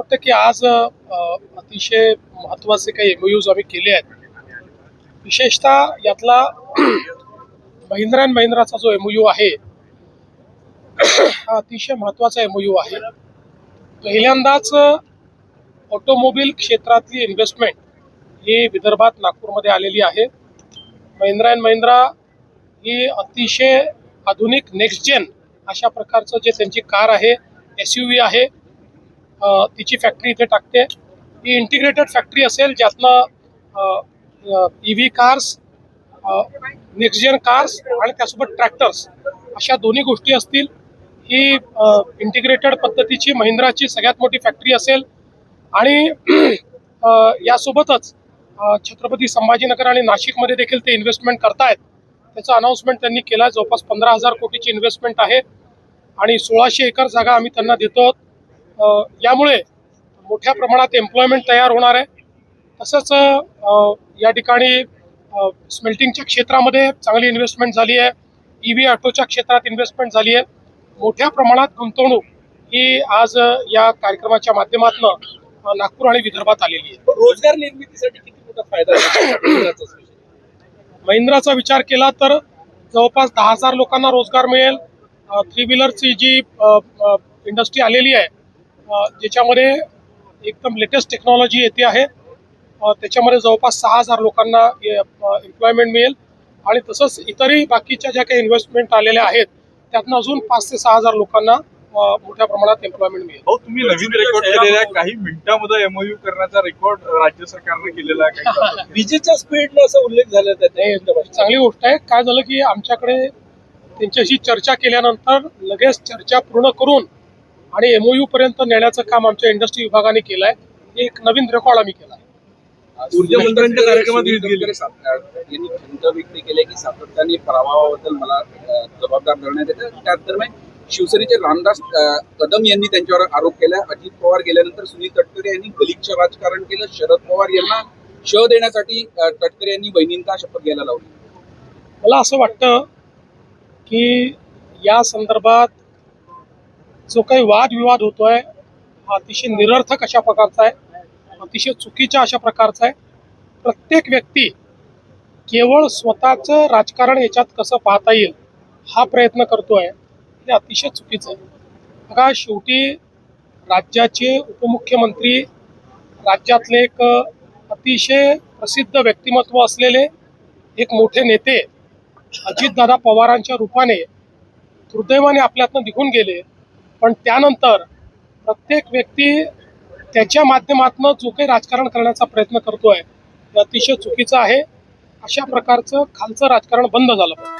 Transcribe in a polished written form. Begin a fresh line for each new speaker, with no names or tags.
वाटतं की आज अतिशय महत्त्वाचे काही MOUs आम्ही केले आहेत. विशेषतः यातला महिंद्रा अँड महिंद्राचा जो MOU आहे हा अतिशय महत्त्वाचा MOU आहे. पहिल्यांदाच ऑटोमोबाईल क्षेत्रातली इन्व्हेस्टमेंट ही विदर्भात नागपूरमध्ये आलेली आहे. महिंद्रा अँड महिंद्रा ही अतिशय आधुनिक नेक्स्ट जेन अशा प्रकारचं जे त्यांची कार आहे, SUV आहे, तिची फॅक्टरी इथे टाकते. ही इंटिग्रेटेड फॅक्टरी असेल ज्यातनं EV cars, next gen cars आणि त्यासोबत ट्रॅक्टर्स अशा दोन्ही गोष्टी असतील. ही इंटिग्रेटेड पद्धतीची महिंद्राची सगळ्यात मोठी फॅक्टरी असेल आणि यासोबतच छत्रपती संभाजीनगर आणि नाशिकमध्ये देखील ते इन्व्हेस्टमेंट करतायत. त्याचं अनाऊन्समेंट त्यांनी केलं आहे. जवळपास 15,000 कोटीची इन्व्हेस्टमेंट आहे आणि 1600 एकर जागा आम्ही त्यांना देतो. यामुळे मोठ्या प्रमाणात एम्प्लॉयमेंट तयार होणार आहे. तसंच या ठिकाणी स्मेल्टिंगच्या क्षेत्रामध्ये चांगली इन्व्हेस्टमेंट झाली आहे. EV ऑटोच्या क्षेत्रात इन्व्हेस्टमेंट झाली आहे. मोठ्या प्रमाणात गुंतवणूक ही आज या कार्यक्रमाच्या माध्यमातून नागपूर आणि विदर्भात आलेली आहे.
रोजगार निर्मितीसाठी किती मोठा फायदा आहे?
महिंद्राचा विचार केला तर जवळपास 10,000 लोकांना रोजगार मिळेल. 3 व्हीलरची जी इंडस्ट्री आलेली आहे ज्याच्यामध्ये एकदम लेटेस्ट टेक्नॉलॉजी येते आहे, त्याच्यामध्ये जवळपास 6,000 लोकांना एम्प्लॉयमेंट मिळेल. आणि तसंच इतरही बाकीच्या ज्या काही इन्व्हेस्टमेंट आलेल्या आहेत त्यातनं अजून 5,000 ते 6,000 लोकांना मोठ्या प्रमाणात एम्प्लॉयमेंट मिळेल.
तुम्ही नवीन रेकॉर्ड केलेला काही मिनिटांमध्ये MOU करण्याचा रेकॉर्ड राज्य सरकारने केलेला आहे.
विजेच्या स्पीडला असा उल्लेख झाला त्यात.
चांगली गोष्ट आहे. काय झालं की आमच्याकडे त्यांच्याशी चर्चा केल्यानंतर लगेच चर्चा पूर्ण करून आणि MOU पर्यंत नेण्याचं काम आमच्या इंडस्ट्री विभागाने केलं आहे. एक नवीन रेकॉर्ड आम्ही केला आहे.
ऊर्जा मंत्र्यांच्या कार्यक्रमात यांनी खंत व्यक्त केली की सातत्याने प्रभावाबद्दल मला जबाबदार धरण्यात येतं. त्याच दरम्यान शिवसेनेचे रामदास कदम यांनी त्यांच्यावर आरोप केला. अजित पवार गेल्यानंतर सुनील तटकरे यांनी गलिच्छ राजकारण केलं. शरद पवार यांना देण्यासाठी तटकरे यांनी बहिणींना शपथ घ्यायला लावली.
मला असं वाटतं की या संदर्भात जो काही वादविवाद होतोय हा अतिशय निरर्थक अशा प्रकारचा आहे, अतिशय चुकीच्या अशा प्रकारचा आहे. प्रत्येक व्यक्ती केवळ स्वतःचं राजकारण याच्यात कसं पाहता येईल हा प्रयत्न करतोय, हे अतिशय चुकीचं आहे. बघा, शेवटी राज्याचे उपमुख्यमंत्री, राज्यातले एक अतिशय प्रसिद्ध व्यक्तिमत्व असलेले एक मोठे नेते अजितदादा पवारांच्या रूपाने दुर्दैवाने आपल्यातनं निघून गेले. पण त्यानंतर प्रत्येक व्यक्ती त्याच्या माध्यमातून जो काही राजकारण करण्याचा प्रयत्न करतोय ते अतिशय चुकीचं आहे. अशा प्रकारचं खालचं राजकारण बंद झालं पाहिजे.